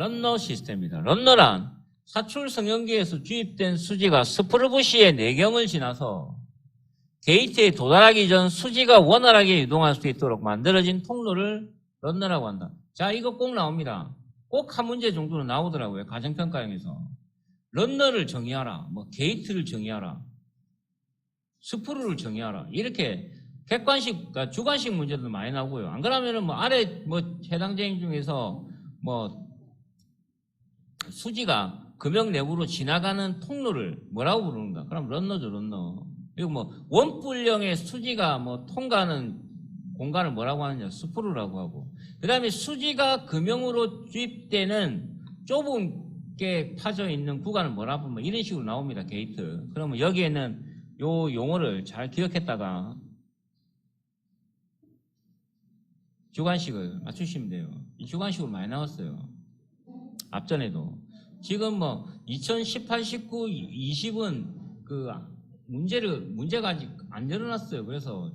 런너 시스템입니다. 런너란 사출 성형기에서 주입된 수지가 스프루브시의 내경을 지나서 게이트에 도달하기 전 수지가 원활하게 유동할 수 있도록 만들어진 통로를 런너라고 한다. 자, 이거 꼭 나옵니다. 꼭 한 문제 정도는 나오더라고요. 가정평가형에서. 런너를 정의하라. 뭐 게이트를 정의하라. 스프루를 정의하라. 이렇게 객관식, 그러니까 주관식 문제도 많이 나오고요. 안 그러면은 뭐 아래 뭐 해당제인 중에서 뭐 수지가 금형 내부로 지나가는 통로를 뭐라고 부르는가? 그럼 런너죠, 런너. 그리고 뭐 원뿔형의 수지가 뭐 통과하는 공간을 뭐라고 하느냐? 스프루라고 하고. 그 다음에 수지가 금형으로 주입되는 좁은 게 파져 있는 구간을 뭐라고 하면 이런 식으로 나옵니다. 게이트. 그러면 여기에는 요 용어를 잘 기억했다가 주관식을 맞추시면 돼요. 이 주관식으로 많이 나왔어요. 앞전에도. 지금 뭐 2018, 19, 20은 그 문제가 아직 안 열어놨어요. 그래서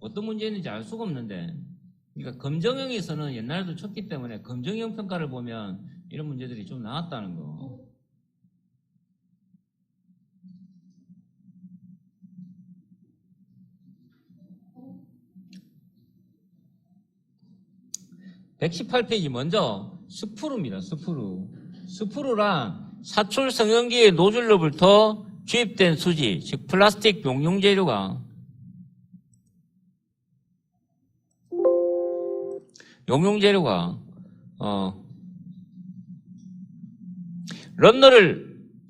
어떤 문제인지 알 수가 없는데, 그러니까 검정형에서는 옛날에도 쳤기 때문에 검정형 평가를 보면 이런 문제들이 좀 나왔다는 거. (118페이지) 먼저 스프루입니다. 스프루란 사출 성형기의 노즐로부터 주입된 수지, 즉 플라스틱 용융 재료가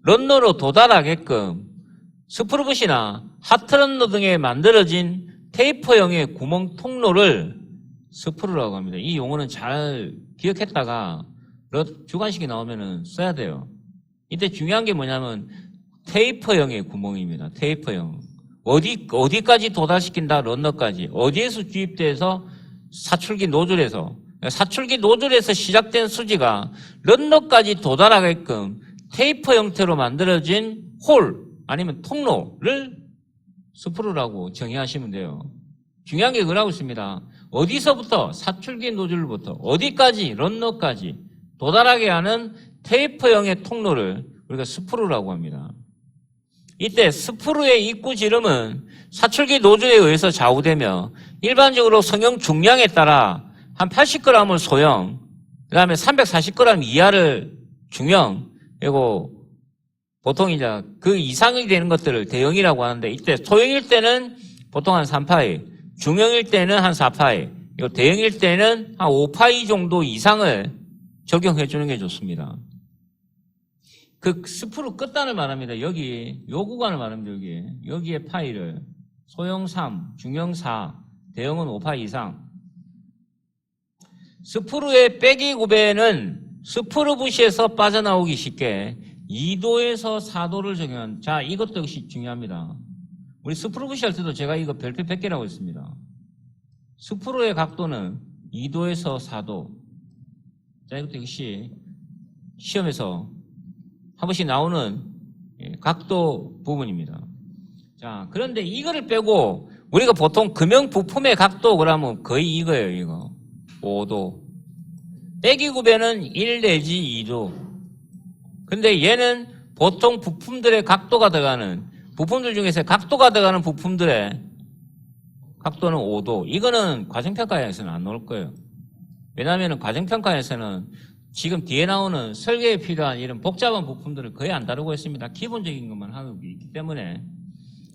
런너로 도달하게끔 스프루붓이나 하트런너 등에 만들어진 테이퍼형의 구멍 통로를 스프루라고 합니다. 이 용어는 잘 기억했다가 주관식이 나오면은 써야 돼요. 이때 중요한 게 뭐냐면 테이퍼형의 구멍입니다. 테이퍼형. 어디까지 도달시킨다? 런너까지. 어디에서 주입돼서 사출기 노즐에서 시작된 수지가 런너까지 도달하게끔 테이퍼 형태로 만들어진 홀 아니면 통로를 스프루라고 정의하시면 돼요. 중요한 게 그러고 있습니다. 어디서부터? 사출기 노즐부터 어디까지? 런너까지 도달하게 하는 테이퍼형의 통로를 우리가 스프루라고 합니다. 이때 스프루의 입구 지름은 사출기 노즐에 의해서 좌우되며 일반적으로 성형 중량에 따라 한 80g을 소형, 그 다음에 340g 이하를 중형, 그리고 보통 이제 그 이상이 되는 것들을 대형이라고 하는데, 이때 소형일 때는 보통 한 3파이, 중형일 때는 한 4파이, 그리고 대형일 때는 한 5파이 정도 이상을 적용해 주는 게 좋습니다. 그 스프루 끝단을 말합니다. 여기, 요 구간을 말합니다. 여기에 파이를 소형 3, 중형 4, 대형은 5파이 이상. 스프루의 빼기 구배는 스프루붓에서 빠져나오기 쉽게 2도에서 4도를 적용한, 자, 이것도 역시 중요합니다. 우리 스프루붓 할 때도 제가 이거 별표 100개라고 했습니다. 스프루의 각도는 2도에서 4도. 자, 이것도 역시 시험에서 한 번씩 나오는 각도 부분입니다. 자, 그런데 이거를 빼고 우리가 보통 금형 부품의 각도 그러면 거의 이거예요, 이거. 5도. 빼기 구배는 1 내지 2도. 근데 얘는 보통 부품들의 각도가 들어가는, 부품들 중에서 각도가 들어가는 부품들의 각도는 5도. 이거는 과정평가에서는 안 나올 거예요. 왜냐하면 과정평가에서는 지금 뒤에 나오는 설계에 필요한 이런 복잡한 부품들을 거의 안 다루고 있습니다. 기본적인 것만 하고 있기 때문에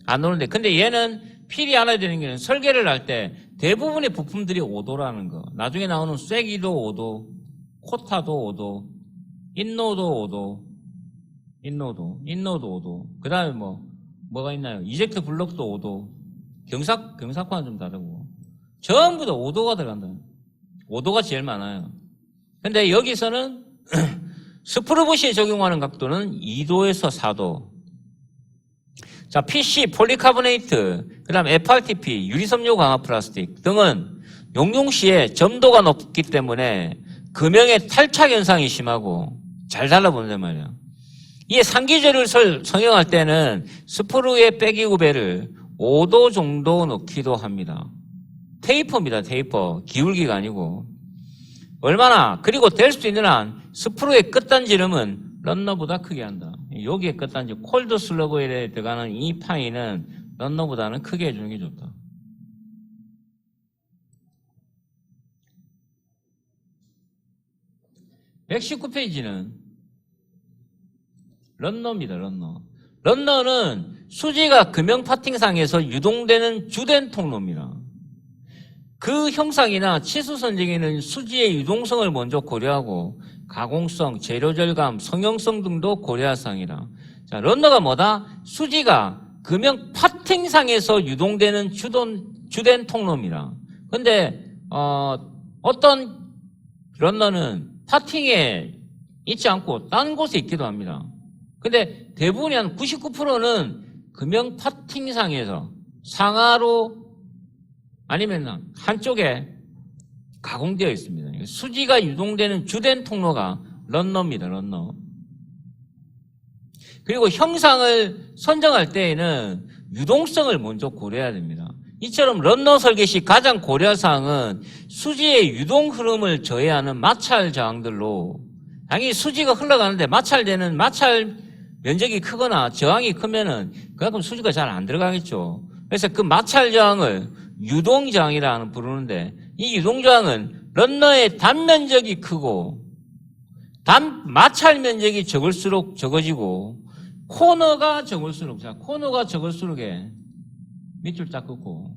안 나오는데, 근데 얘는 필히 알아야 되는 게 설계를 할 때 대부분의 부품들이 5도라는 거. 나중에 나오는 쐐기도 5도, 코타도 5도, 인노도 5도, 인노도 5도. 그 다음에 뭐가 있나요? 이젝트 블록도 5도. 경사과는 좀 다르고. 전부 다 5도가 들어간다. 5도가 제일 많아요. 근데 여기서는 스프루붓이 적용하는 각도는 2도에서 4도. 자, PC, 폴리카보네이트, 그 다음 FRTP, 유리섬유 강화 플라스틱 등은 용융 시에 점도가 높기 때문에 금형의 탈착 현상이 심하고 잘 달라붙는단 말이에요. 이 상기재를 성형할 때는 스프루의 빼기 구배를 5도 정도 넣기도 합니다. 테이퍼입니다, 테이퍼. 기울기가 아니고. 얼마나? 그리고 될 수 있는 한 스프로의 끝단지름은 런너보다 크게 한다. 여기에 끝단지 콜드 슬러그에 들어가는 이 파이는 런너보다는 크게 해주는 게 좋다. (119페이지는) 런너입니다. 런너는 수지가 금형 파팅상에서 유동되는 주된 통로입니다. 그 형상이나 치수 선정에는 수지의 유동성을 먼저 고려하고 가공성, 재료 절감, 성형성 등도 고려할 사항이다. 자, 런너가 뭐다? 수지가 금형 파팅상에서 유동되는 주된 통로입니다. 근데 어떤 런너는 파팅에 있지 않고 딴 곳에 있기도 합니다. 근데 대부분이 한 99%는 금형 파팅상에서 상하로 아니면 한쪽에 가공되어 있습니다. 수지가 유동되는 주된 통로가 런너입니다. 런너. 그리고 형상을 선정할 때에는 유동성을 먼저 고려해야 됩니다. 이처럼 런너 설계 시 가장 고려할 사항은 수지의 유동 흐름을 저해하는 마찰 저항들로, 당연히 수지가 흘러가는데 마찰 면적이 크거나 저항이 크면은 그만큼 수지가 잘 안 들어가겠죠. 그래서 그 마찰 저항을 유동 저항이라는 부르는데, 이 유동 저항은 런너의 단면적이 크고 마찰 면적이 적을수록 적어지고 코너가 적을수록, 자, 코너가 적을수록에 밑줄 딱 긋고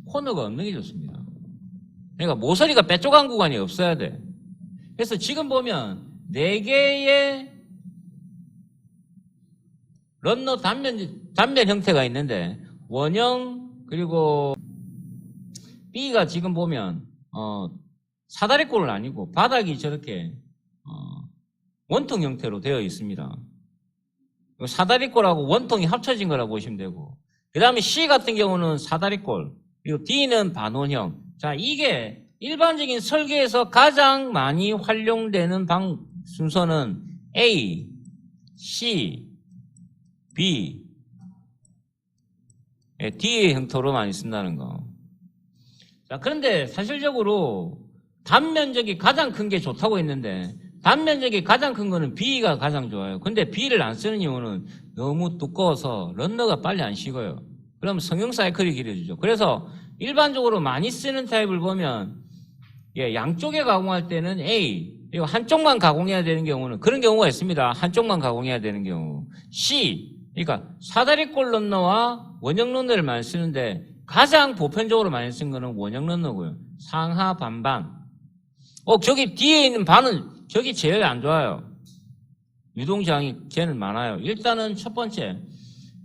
코너가 없는 게 좋습니다. 그러니까 모서리가 빼쪽한 구간이 없어야 돼. 그래서 지금 보면 4개의 런너 단면 형태가 있는데, 원형 그리고 B가 지금 보면 사다리꼴은 아니고 바닥이 저렇게 원통 형태로 되어 있습니다. 사다리꼴하고 원통이 합쳐진 거라고 보시면 되고, 그 다음에 C 같은 경우는 사다리꼴, 그리고 D는 반원형. 자, 이게 일반적인 설계에서 가장 많이 활용되는 순서는 A, C, B, D의 형태로 많이 쓴다는 거. 자, 그런데 사실적으로 단면적이 가장 큰 게 좋다고 했는데, 단면적이 가장 큰 거는 B가 가장 좋아요. 근데 B를 안 쓰는 이유는 너무 두꺼워서 런너가 빨리 안 식어요. 그럼 성형 사이클이 길어지죠. 그래서 일반적으로 많이 쓰는 타입을 보면, 양쪽에 가공할 때는 A, 그리고 한쪽만 가공해야 되는 경우는 그런 경우가 있습니다. 한쪽만 가공해야 되는 경우. C, 그러니까 사다리꼴 런너와 원형 런너를 많이 쓰는데, 가장 보편적으로 많이 쓴 거는 원형 런너고요. 상하 반반. 저기 뒤에 있는 반은 저기 제일 안 좋아요. 유동저항이 걔는 많아요. 일단은 첫 번째,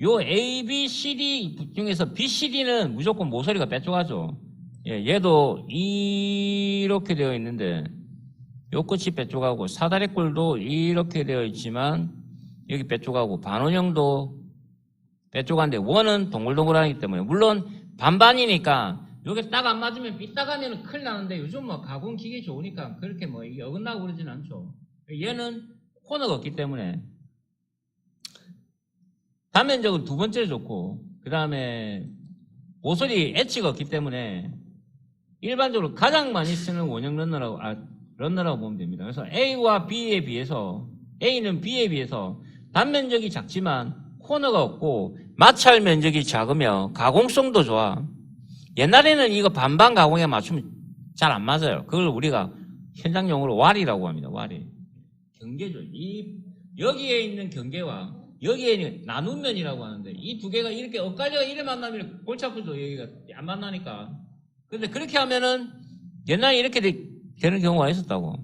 요 A, B, C, D 중에서 B, C, D는 무조건 모서리가 빼쪽하죠. 얘도 이렇게 되어 있는데 요 끝이 빼쪽하고, 사다리꼴도 이렇게 되어 있지만 여기 빼쪽하고, 반원형도 빼쪽한데 원은 동글동글하기 때문에, 물론 반반이니까 요게 딱 안 맞으면 삐딱하면 큰일 나는데, 요즘 뭐 가공 기계 좋으니까 그렇게 뭐 이게 어긋나고 그러진 않죠. 얘는 코너가 없기 때문에 단면적은 두 번째 좋고, 그 다음에 모서리 엣지가 없기 때문에 일반적으로 가장 많이 쓰는 원형 런너라고 보면 됩니다. 그래서 A와 B에 비해서, A는 B에 비해서 단면적이 작지만 코너가 없고 마찰 면적이 작으며 가공성도 좋아. 옛날에는 이거 반반 가공에 맞추면 잘 안 맞아요. 그걸 우리가 현장용어로 와리라고 합니다. 와리. 경계죠. 여기에 있는 경계와 여기에 있는 나눔면이라고 하는데, 이 두 개가 이렇게 엇갈려 이래 만나면 골치 아프죠. 여기가 안 만나니까. 근데 그렇게 하면은 옛날에 이렇게 되는 경우가 있었다고.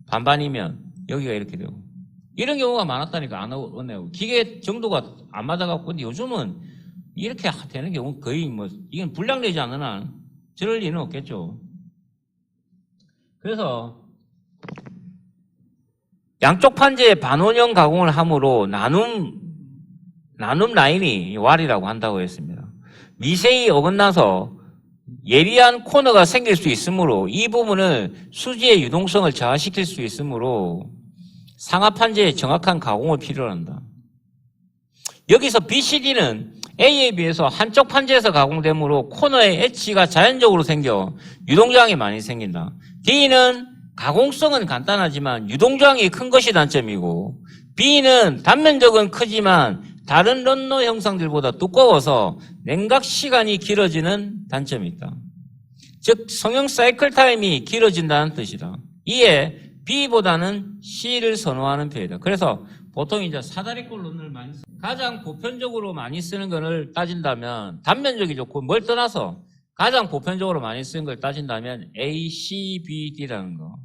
반반이면 여기가 이렇게 되고. 이런 경우가 많았다니까. 안 오네요. 기계 정도가 안 맞아갖고. 근데 요즘은 이렇게 되는 경우 거의 이건 불량되지 않는 한 저럴 리는 없겠죠. 그래서 양쪽 판재에 반원형 가공을 함으로 나눔 라인이 왈이라고 한다고 했습니다. 미세히 어긋나서 예리한 코너가 생길 수 있으므로 이 부분을 수지의 유동성을 저하시킬 수 있으므로 상하 판재에 정확한 가공을 필요로 한다. 여기서 BCD는 A에 비해서 한쪽 판지에서 가공되므로 코너에 엣지가 자연적으로 생겨 유동저항이 많이 생긴다. D는 가공성은 간단하지만 유동저항이 큰 것이 단점이고, B는 단면적은 크지만 다른 런너 형상들보다 두꺼워서 냉각 시간이 길어지는 단점이 있다. 즉 성형 사이클 타임이 길어진다는 뜻이다. 이에 B보다는 C를 선호하는 편이다. 그래서 보통 이제 사다리꼴 런너를 많이 가장 보편적으로 많이 쓰는 것을 따진다면 단면적이 좋고, 뭘 떠나서 가장 보편적으로 많이 쓰는 걸 따진다면 ACBD라는 거.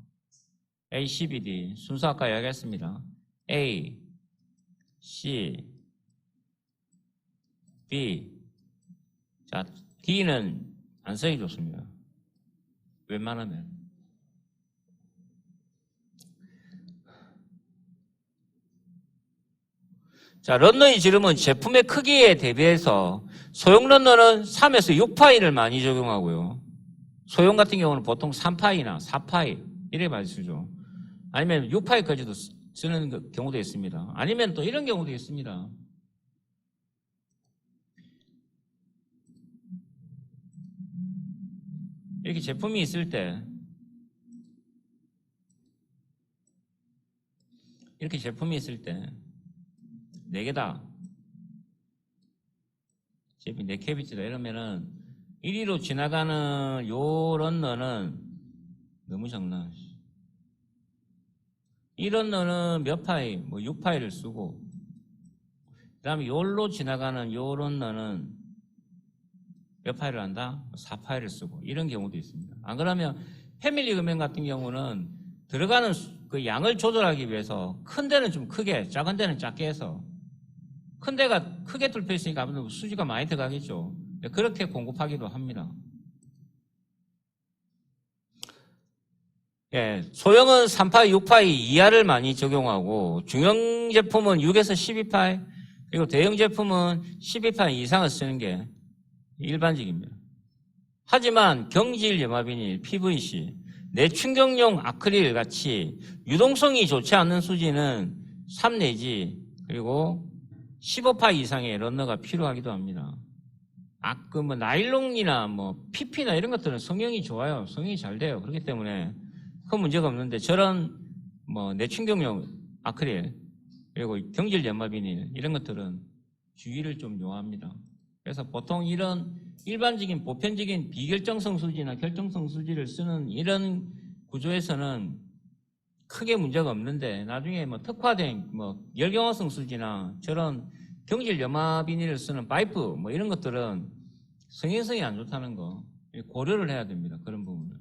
ACBD 순서 아까 이야기했습니다. A, C, B. 자, D는 안 쓰기 좋습니다. 웬만하면. 자, 런너의 지름은 제품의 크기에 대비해서 소형 런너는 3에서 6파이를 많이 적용하고요. 소형 같은 경우는 보통 3파이나 4파이 이렇게 많이 쓰죠. 아니면 6파이까지도 쓰는 경우도 있습니다. 아니면 또 이런 경우도 있습니다. 이렇게 제품이 있을 때, 이렇게 제품이 있을 때 4개다. 제품이 4캡이다. 이러면은 1위로 지나가는 요 런너는 너무 작나. 이 런너는 몇 파이? 뭐 6파이를 쓰고, 그 다음에 요로 지나가는 요 런너는 몇 파이를 한다? 4파이를 쓰고, 이런 경우도 있습니다. 안 그러면 패밀리 금형 같은 경우는 들어가는 그 양을 조절하기 위해서 큰 데는 좀 크게, 작은 데는 작게 해서, 큰 데가 크게 뚫려 있으니까 아무래도 수지가 많이 들어가겠죠. 그렇게 공급하기도 합니다. 예, 소형은 3파이, 6파이 이하를 많이 적용하고, 중형 제품은 6에서 12파이, 그리고 대형 제품은 12파이 이상을 쓰는 게 일반적입니다. 하지만 경질 염화비닐, PVC, 내충격용 아크릴 같이 유동성이 좋지 않는 수지는 3 내지 그리고 15파이 이상의 런너가 필요하기도 합니다. 뭐 나일론이나 뭐 PP나 이런 것들은 성형이 좋아요. 성형이 잘 돼요. 그렇기 때문에 큰 문제가 없는데, 저런 뭐 내충격용 아크릴 그리고 경질 염화비닐 이런 것들은 주의를 좀 요합니다. 그래서 보통 이런 일반적인 보편적인 비결정성 수지나 결정성 수지를 쓰는 이런 구조에서는 크게 문제가 없는데, 나중에 뭐 특화된 뭐 열경화성 수지나 저런 경질 염화 비닐을 쓰는 파이프 뭐 이런 것들은 성형성이 안 좋다는 거 고려를 해야 됩니다. 그런 부분을.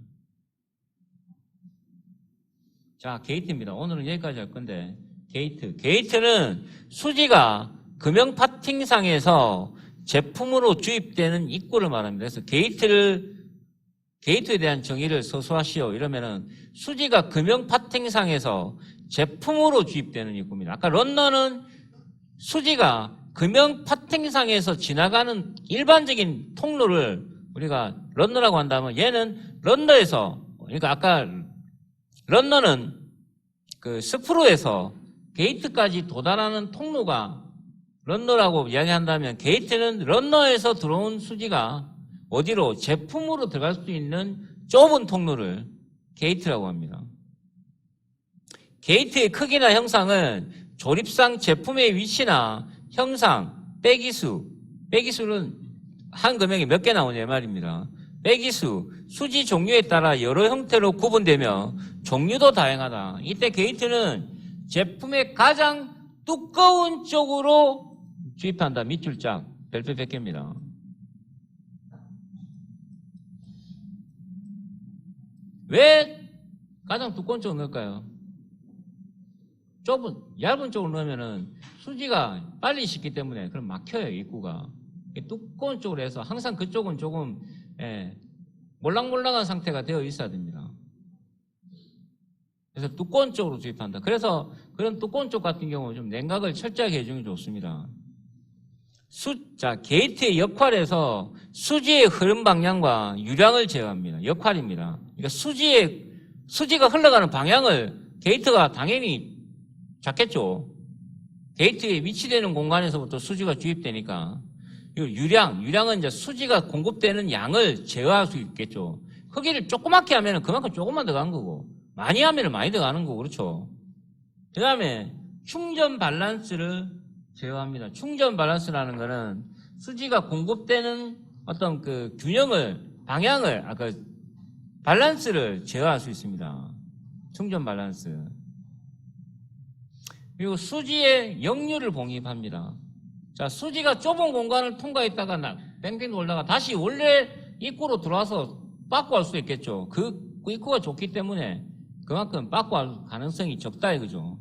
자, 게이트입니다. 오늘은 여기까지 할 건데, 게이트는 수지가 금형 파팅상에서 제품으로 주입되는 입구를 말합니다. 그래서 게이트에 대한 정의를 서술하시오. 이러면은 수지가 금형 파팅상에서 제품으로 주입되는 입구입니다. 아까 런너는 수지가 금형 파팅상에서 지나가는 일반적인 통로를 우리가 런너라고 한다면, 얘는 런너에서, 그러니까 아까 런너는 그 스프로에서 게이트까지 도달하는 통로가 런너라고 이야기한다면, 게이트는 런너에서 들어온 수지가 어디로 제품으로 들어갈 수 있는 좁은 통로를 게이트라고 합니다. 게이트의 크기나 형상은 조립상 제품의 위치나 형상, 빼기수는 한 금형에 몇 개 나오냐 말입니다. 빼기수, 수지 종류에 따라 여러 형태로 구분되며 종류도 다양하다. 이때 게이트는 제품의 가장 두꺼운 쪽으로 주입한다. 밑줄짝, 별표 100개입니다. 왜 가장 두꺼운 쪽으로 넣을까요? 얇은 쪽으로 넣으면은 수지가 빨리 식기 때문에 그럼 막혀요, 입구가. 두꺼운 쪽으로 해서 항상 그쪽은 조금 몰랑몰랑한 상태가 되어 있어야 됩니다. 그래서 두꺼운 쪽으로 주입한다. 그래서 그런 두꺼운 쪽 같은 경우는 좀 냉각을 철저하게 해주는 게 좋습니다. 게이트의 역할에서 수지의 흐름 방향과 유량을 제어합니다. 역할입니다. 그러니까 수지가 흘러가는 방향을 게이트가 당연히 잡겠죠. 게이트에 위치되는 공간에서부터 수지가 주입되니까 그리고 유량은 이제 수지가 공급되는 양을 제어할 수 있겠죠. 크기를 조그맣게 하면 그만큼 조금만 들어간 거고, 많이 하면 많이 들어가는 거고, 그렇죠. 그 다음에 충전 밸런스를 제어합니다. 충전 밸런스라는 거는 수지가 공급되는 어떤 그 방향을, 밸런스를 제어할 수 있습니다. 충전 밸런스. 그리고 수지의 역류를 봉입합니다. 자, 수지가 좁은 공간을 통과했다가 뺑뺑 돌다가 다시 원래 입구로 들어와서 빠꾸할 수 있겠죠. 그 입구가 좋기 때문에 그만큼 빠꾸할 가능성이 적다 이거죠.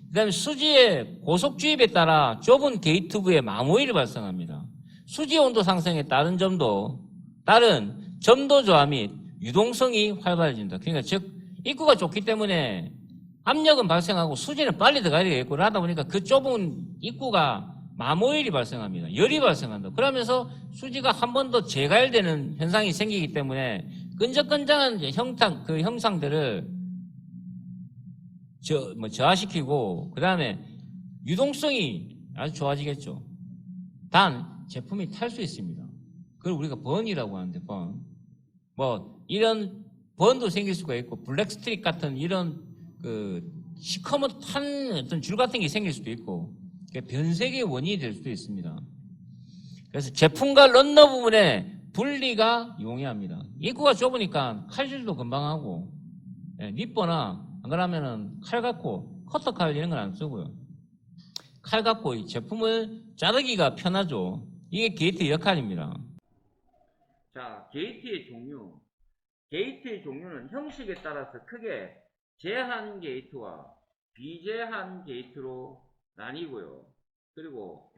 그 다음에 수지의 고속 주입에 따라 좁은 게이트부에 마모일이 발생합니다. 수지 온도 상승에 따른 점도 저함 및 유동성이 활발해진다. 그러니까 즉 입구가 좁기 때문에 압력은 발생하고 수지는 빨리 들어가야 되겠고, 그러다 보니까 그 좁은 입구가 마모일이 발생합니다. 열이 발생한다. 그러면서 수지가 한 번 더 재가열되는 현상이 생기기 때문에 끈적끈적한 형상들을 저하시키고, 그 다음에 유동성이 아주 좋아지겠죠. 단 제품이 탈 수 있습니다. 그걸 우리가 번이라고 하는데, 이런 번도 생길 수가 있고, 블랙스트릭 같은 이런 시커먼 탄 어떤 줄 같은 게 생길 수도 있고, 변색의 원인이 될 수도 있습니다. 그래서 제품과 런너 부분에 분리가 용이합니다. 입구가 좁으니까 칼질도 금방 하고, 니퍼나 안 그러면은 칼 갖고 커터 칼 이런 건 안 쓰고요. 칼 갖고 이 제품을 자르기가 편하죠. 이게 게이트 역할입니다. 자, 게이트의 종류. 게이트의 종류는 형식에 따라서 크게 제한 게이트와 비제한 게이트로 나뉘고요. 그리고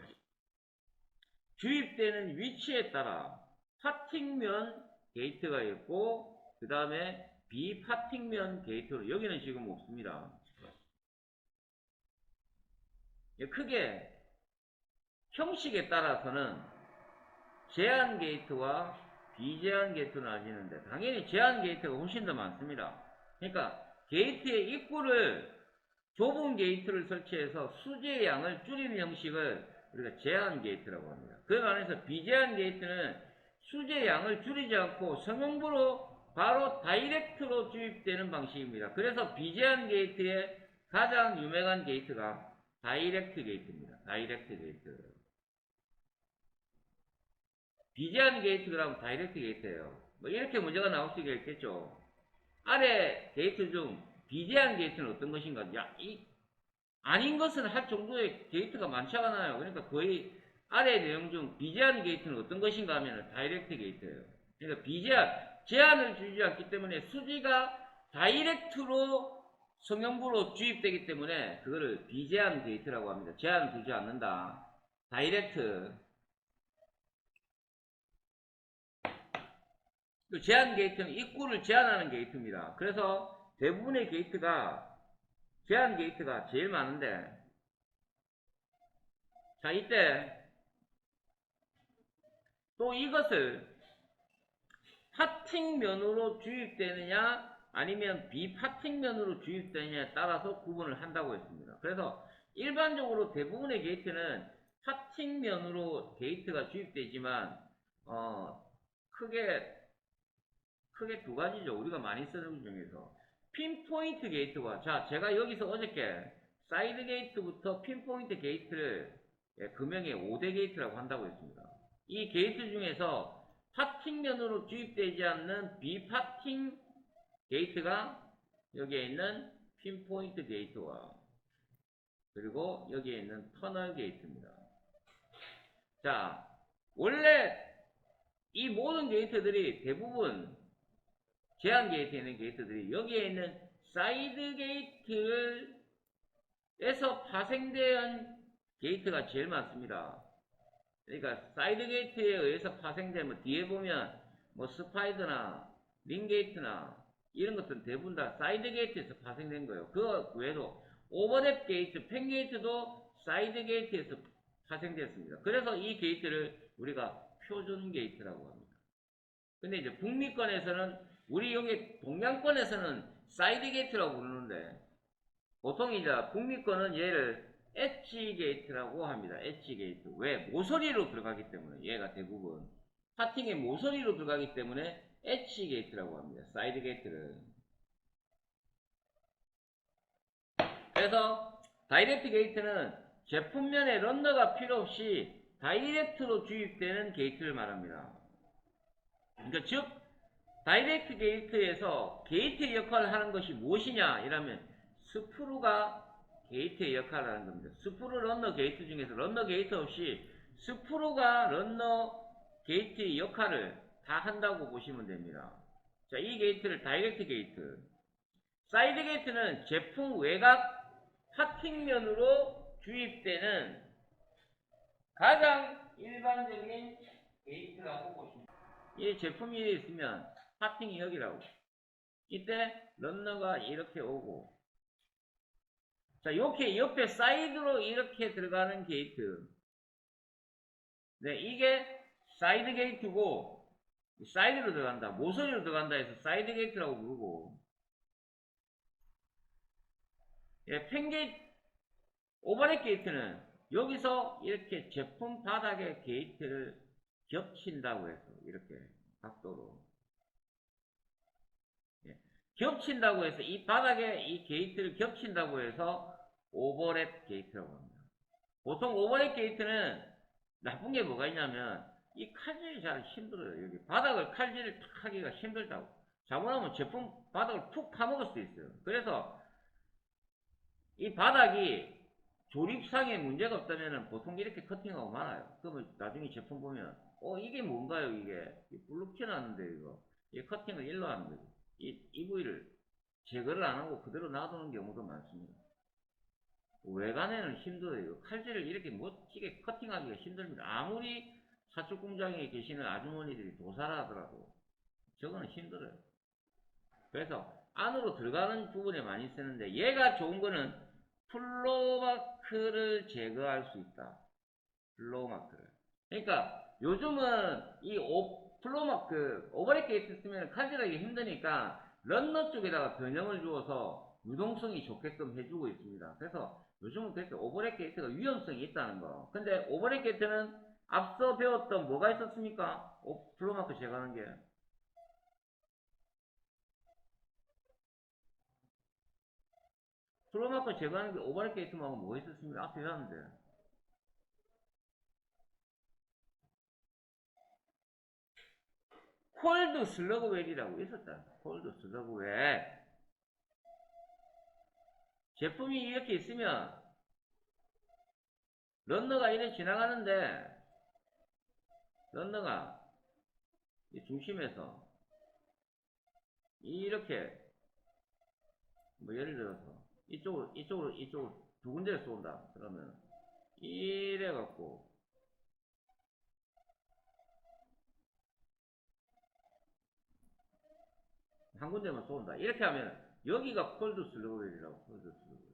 주입되는 위치에 따라 파팅면 게이트가 있고, 그 다음에 비파팅면 게이트로, 여기는 지금 없습니다. 크게 형식에 따라서는 제한 게이트와 비제한 게이트로 나뉘는데, 당연히 제한 게이트가 훨씬 더 많습니다. 그러니까 게이트의 입구를 좁은 게이트를 설치해서 수지의 양을 줄이는 형식을 우리가 제한 게이트라고 합니다. 그 안에서 비제한 게이트는 수지의 양을 줄이지 않고 성형부로 바로 다이렉트로 주입되는 방식입니다. 그래서 비제한 게이트의 가장 유명한 게이트가 다이렉트 게이트입니다. 다이렉트 게이트. 비제한 게이트라면 다이렉트 게이트예요. 이렇게 문제가 나올 수가 있겠죠. 아래 게이트 중 비제한 게이트는 어떤 것인가? 아닌 것은 할 정도의 게이트가 많지 않아요. 그러니까 거의 아래 내용 중 비제한 게이트는 어떤 것인가 하면 다이렉트 게이트예요. 그러니까 제한을 주지 않기 때문에 수지가 다이렉트로 성형부로 주입되기 때문에 그거를 비제한 게이트라고 합니다. 제한을 두지 않는다. 다이렉트. 제한 게이트는 입구를 제한하는 게이트입니다. 그래서 대부분의 게이트가 제한 게이트가 제일 많은데, 자, 이때 또 이것을 파팅면으로 주입되느냐 아니면 비파팅면으로 주입되느냐에 따라서 구분을 한다고 했습니다. 그래서 일반적으로 대부분의 게이트는 파팅면으로 게이트가 주입되지만 크게 두 가지죠. 우리가 많이 쓰는 것 중에서 핀포인트 게이트와, 자, 제가 여기서 어저께 사이드 게이트부터 핀포인트 게이트를 금형의 5대 게이트라고 한다고 했습니다. 이 게이트 중에서 파팅면으로 주입되지 않는 비파팅 게이트가 여기에 있는 핀포인트 게이트와, 그리고 여기에 있는 터널 게이트입니다. 자, 원래 이 모든 게이트들이 대부분 제한 게이트에 있는 게이트들이 여기에 있는 사이드 게이트에서 파생된 게이트가 제일 많습니다. 그러니까 사이드 게이트에 의해서 파생되면 뒤에 보면 스파이더나 링 게이트나 이런 것들은 대부분 다 사이드 게이트에서 파생된 거예요. 그 외에도 오버랩 게이트, 펜 게이트도 사이드 게이트에서 파생됐습니다. 그래서 이 게이트를 우리가 표준 게이트라고 합니다. 근데 이제 북미권에서는, 우리 여기 동양권에서는 사이드 게이트라고 부르는데, 보통 이제 북미권은 얘를 엣지 게이트라고 합니다. 엣지 게이트. 왜? 모서리로 들어가기 때문에 얘가 대부분 파팅의 모서리로 들어가기 때문에 엣지 게이트라고 합니다. 사이드 게이트를. 그래서 다이렉트 게이트는 제품면에 런너가 필요 없이 다이렉트로 주입되는 게이트를 말합니다. 그러니까 즉 다이렉트 게이트에서 게이트의 역할을 하는 것이 무엇이냐 이라면 스프루가 게이트의 역할을 하는 겁니다. 스프루 런너 게이트 중에서 런너 게이트 없이 스프루가 런너 게이트의 역할을 다 한다고 보시면 됩니다. 자, 이 게이트를 다이렉트 게이트. 사이드 게이트는 제품 외곽 파팅면으로 주입되는 가장 일반적인 게이트라고 보시면 됩니다. 이 제품이 있으면 파팅이 여기라고. 이때 런너가 이렇게 오고, 자, 이렇게 옆에 사이드로 이렇게 들어가는 게이트. 네, 이게 사이드 게이트고, 사이드로 들어간다, 모서리로 들어간다 해서 사이드 게이트라고 부르고, 예, 펜 게이트, 오버랩 게이트는 여기서 이렇게 제품 바닥에 게이트를 겹친다고 해서, 이렇게 각도로. 예, 겹친다고 해서, 이 바닥에 이 게이트를 겹친다고 해서 오버랩 게이트라고 합니다. 보통 오버랩 게이트는 나쁜 게 뭐가 있냐면 이 칼질이 잘 힘들어요. 여기 바닥을 칼질을 탁 하기가 힘들다고. 잘못하면 제품 바닥을 푹 파먹을 수 있어요. 그래서 이 바닥이 조립상에 문제가 없다면 보통 이렇게 커팅하고 말아요. 그러면 나중에 제품 보면 이게 뭔가요 이게 블룩 튀어나왔는데 이 커팅을 일로 하는 거죠. 이 부위를 제거를 안 하고 그대로 놔두는 경우도 많습니다. 외관에는 힘들어요. 칼질을 이렇게 멋지게 커팅하기가 힘듭니다. 아무리 사축 공장에 계시는 아주머니들이 도사라 하더라도 저거는 힘들어요. 그래서 안으로 들어가는 부분에 많이 쓰는데 얘가 좋은 거는 플로마크를 제거할 수 있다. 플로마크를. 그러니까 요즘은 이 플로마크 오버랩 게이트 쓰면 칼질하기 힘드니까 런너 쪽에다가 변형을 주어서 유동성이 좋게끔 해주고 있습니다. 그래서 요즘은 그렇게 오버랩 게이트가 위험성이 있다는 거. 근데 오버랩 게이트는 앞서 배웠던 뭐가 있었습니까? 플로마크 제거하는 게. 플로마크 제거하는 게 오버랩 게이트하고 뭐가 있었습니까? 앞에 배웠는데. 콜드 슬러그웰이라고 있었다. 콜드 슬러그웰. 제품이 이렇게 있으면 런너가 이렇게 지나가는데 런너가 이 중심에서 이렇게 뭐 예를 들어서 이쪽으로 두 군데를 쏜다. 그러면 이래 갖고 한 군데만 쏜다. 이렇게 하면 여기가 콜드 슬러그웰이라고. 콜드 슬러그웰.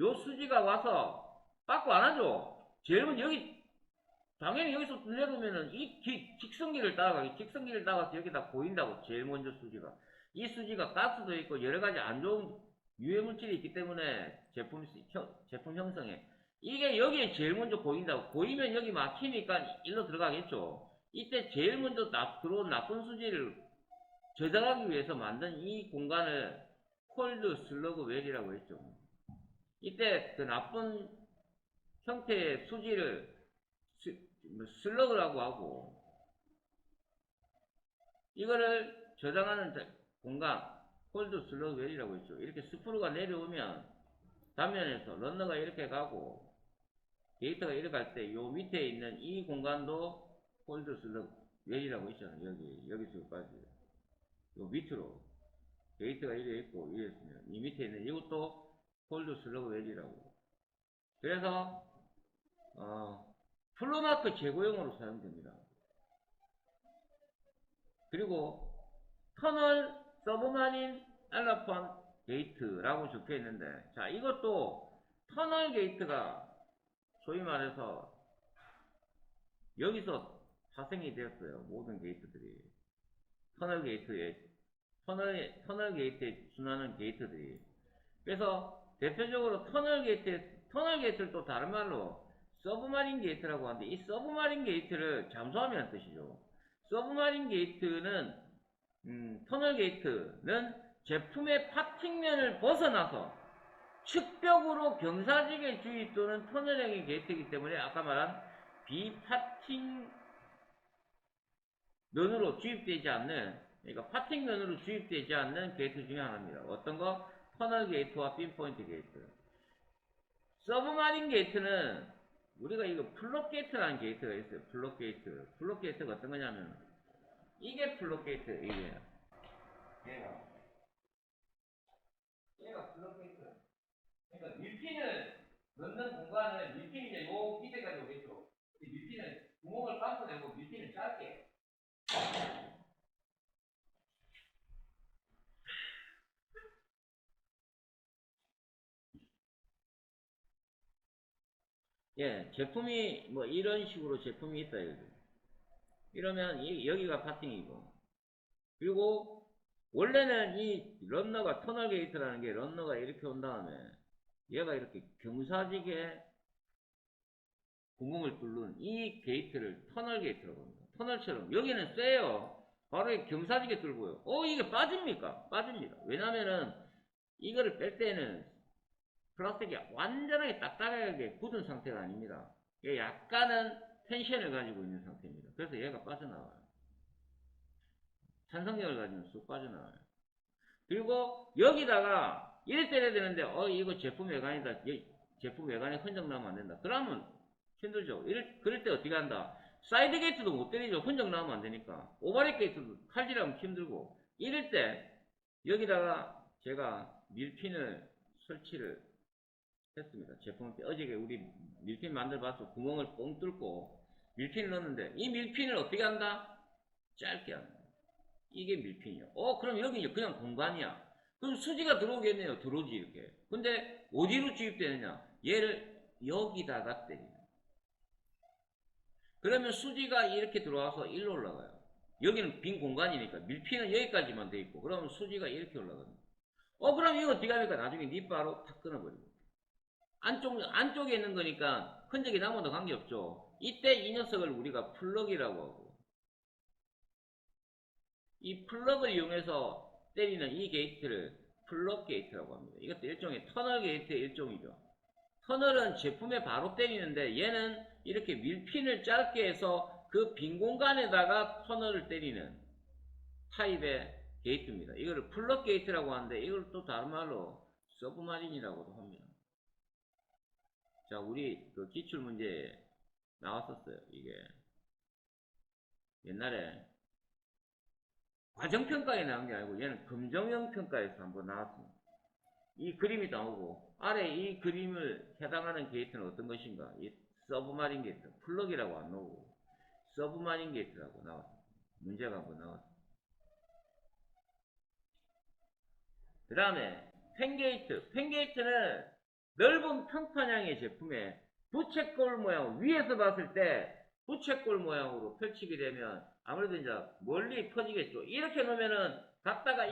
요 수지가 와서 빠꾸 안 하죠. 제일 먼저 여기 당연히 여기서 내려오면은 이 직선기를 따라가기, 직선기를 따라가서 여기다 보인다고. 제일 먼저 수지가. 이 수지가 가스도 있고 여러 가지 안 좋은 유해 물질이 있기 때문에 제품 형성에 이게 여기에 제일 먼저 보인다고. 보이면 여기 막히니까 일로 들어가겠죠. 이때 제일 먼저 들어온 나쁜 수지를 저장하기 위해서 만든 이 공간을 콜드 슬러그 웰이라고 했죠. 이때 그 나쁜 형태의 수지를 슬러그라고 하고, 이거를 저장하는 공간 콜드 슬러그 웰이라고 했죠. 이렇게 스프루가 내려오면 단면에서 런너가 이렇게 가고 게이트가 이렇게 갈 때 요 밑에 있는 이 공간도 콜드 슬러그 웰이라고 있잖아요. 여기서까지 요 밑으로 게이트가 이래 있고 이랬으면 이 밑에 있는 이것도 콜드 슬러그 웰이라고. 그래서 플로마크 제거용으로 사용됩니다. 그리고 터널 서브마린 엘러펀 게이트라고 적혀 있는데, 자, 이것도 터널 게이트가 소위 말해서 여기서 파생이 되었어요. 모든 게이트들이. 터널 게이트에 순환하는 게이트들이. 그래서 대표적으로 터널 게이트를 또 다른 말로 서브마린 게이트라고 하는데, 이 서브마린 게이트를 잠수함이라는 뜻이죠. 서브마린 게이트는 터널 게이트는 제품의 파팅면을 벗어나서 측벽으로 경사지게 주입 또는 터널형의 게이트이기 때문에 아까 말한 비파팅 면으로 주입되지 않는, 그러니까 파팅면으로 주입되지 않는 게이트 중에 하나입니다. 어떤 거? 터널 게이트와 핀포인트 게이트. 서브마린 게이트는 우리가 이거 플롯 게이트라는 게이트가 있어요. 플롯 게이트. 플롯 게이트가 어떤 거냐면 이게 플롯 게이트. 얘가 플롯 게이트. 그러니까 밀핀을 넣는 공간을, 밀핀이 이제 요 밑에까지 오겠죠. 밀핀을 구멍을 감고내고 밀핀을 짧게. 예, 제품이 뭐 이런 식으로 제품이 있다 이거죠. 이러면 여기가 파팅이고, 그리고 원래는 이 런너가 터널 게이트라는 게 런너가 이렇게 온 다음에 얘가 이렇게 경사지게 구멍을 뚫는 이 게이트를 터널 게이트라고 합니다. 터널처럼 여기는 쎄요. 바로 경사지게 뚫고요. 이게 빠집니까? 빠집니다. 왜냐면은 이거를 뺄 때는 플라스틱이 완전하게 딱딱하게 굳은 상태가 아닙니다. 이게 약간은 텐션을 가지고 있는 상태입니다. 그래서 얘가 빠져나와요. 산성력을 가지면 쑥 빠져나와요. 그리고 여기다가 이래 때려야 되는데 이거 제품 외관이다. 제품 외관에 흔적 나면 안 된다. 그러면 힘들죠. 그럴 때 어떻게 한다? 사이드 게이트도 못 때리죠. 흔적 나면 안 되니까. 오버랩 게이트도 칼질하면 힘들고. 이럴 때 여기다가 제가 밀핀을 설치를 했습니다. 제품 어저께 우리 밀핀 만들어봐서 구멍을 뻥 뚫고 밀핀을 넣었는데 이 밀핀을 어떻게 한다? 짧게 한다. 이게 밀핀이요. 그럼 여기 이제 그냥 공간이야. 그럼 수지가 들어오겠네요. 들어오지 이렇게. 근데 어디로 주입되느냐? 얘를 여기다가 때리는. 그러면 수지가 이렇게 들어와서 일로 올라가요. 여기는 빈 공간이니까 밀핀은 여기까지만 돼 있고, 그러면 수지가 이렇게 올라갑니다. 그럼 이거 어떻게 합니까? 나중에 니바로 탁 끊어버리고. 안쪽에 있는 거니까 흔적이 남아도 관계없죠. 이때 이 녀석을 우리가 플럭이라고 하고, 이 플럭을 이용해서 때리는 이 게이트를 플럭 게이트라고 합니다. 이것도 일종의 터널 게이트의 일종이죠. 터널은 제품에 바로 때리는데 얘는 이렇게 밀핀을 짧게 해서 그 빈 공간에다가 터널을 때리는 타입의 게이트입니다. 이거를 플럭 게이트라고 하는데 이걸 또 다른 말로 서브마린이라고도 합니다. 자, 우리 그 기출문제에 나왔었어요. 이게 옛날에 과정평가에 나온 게 아니고 얘는 검정형 평가에서 한번 나왔습니다. 이 그림이 나오고 아래 이 그림을 해당하는 게이트는 어떤 것인가? 이 서브마린 게이트, 플럭이라고 안 나오고 서브마린 게이트라고 나왔습니다. 문제가 한번 나왔습니다. 그 다음에 펜게이트. 펜게이트는 넓은 평판형의 제품에 부채꼴 모양, 위에서 봤을 때 부채꼴 모양으로 펼치게 되면 아무래도 이제 멀리 퍼지겠죠. 이렇게 놓으면은 갖다가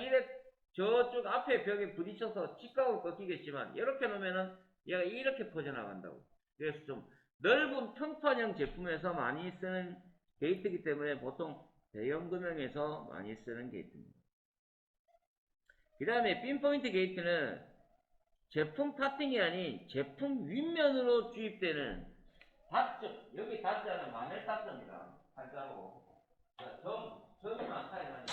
저쪽 앞에 벽에 부딪혀서 직각으로 꺾이겠지만 이렇게 놓으면은 얘가 이렇게 퍼져나간다고. 그래서 좀 넓은 평판형 제품에서 많이 쓰는 게이트이기 때문에 보통 대형 금형에서 많이 쓰는 게이트입니다. 그 다음에 핀포인트 게이트는 제품 파팅이 아닌 제품 윗면으로 주입되는 닷점, 여기 닷자는 마늘 닷자입니다. 한자로. 점이 많다 이거는.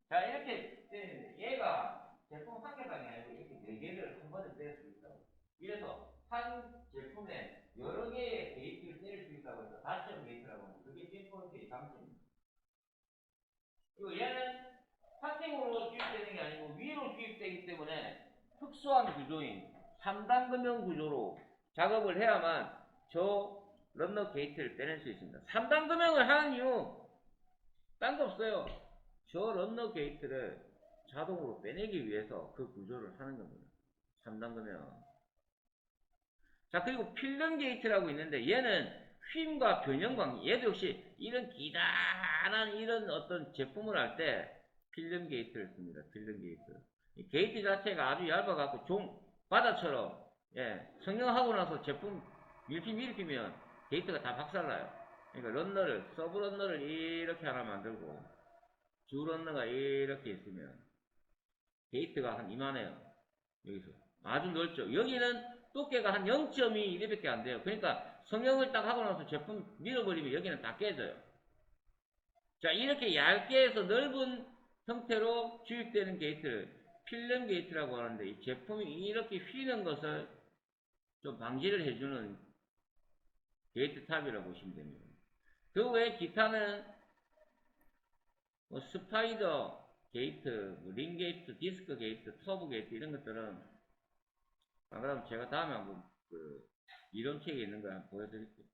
자, 이렇게 되는데 얘가 제품 한 개당이 아니고 이렇게 네 개를 한 번에 뗄 수 있다고. 이래서 한 제품에 여러 개의 게이트를 뗄 수 있다고 해서 닷점 게이트라고 하는 그게 핀포인트의 장점입니다. 그리고 얘는 파팅으로 주입되는 게 아니고 위로 주입되기 때문에 특수한 구조인 3단 금형 구조로 작업을 해야만 저 런너 게이트를 빼낼 수 있습니다. 3단 금형을 하는 이유 딴 거 없어요. 저 런너 게이트를 자동으로 빼내기 위해서 그 구조를 하는 겁니다. 3단 금형. 자, 그리고 필름 게이트라고 있는데 얘는 휨과 변형 관계, 얘도 역시 이런 기다란 이런 어떤 제품을 할 때 필름 게이트를 씁니다. 필름 게이트. 이 게이트 자체가 아주 얇아갖고 바다처럼, 예, 성형하고 나서 제품 밀피면 게이트가 다 박살나요. 그러니까 서브 런너를 이렇게 하나 만들고, 주 런너가 이렇게 있으면, 게이트가 한 이만해요. 여기서. 아주 넓죠. 여기는 두께가 한 0.2 이렇게 안 돼요. 그러니까 성형을 딱 하고 나서 제품 밀어버리면 여기는 다 깨져요. 자, 이렇게 얇게 해서 넓은 형태로 주입되는 게이트를 필름 게이트라고 하는데, 이 제품이 이렇게 휘는 것을 좀 방지를 해주는 게이트 탑이라고 보시면 됩니다. 그 외에 기타는 뭐 스파이더 게이트, 링 게이트, 디스크 게이트, 터보 게이트 이런 것들은 그럼 제가 다음에 한번 이론책에 있는 거 한번 보여드릴게요.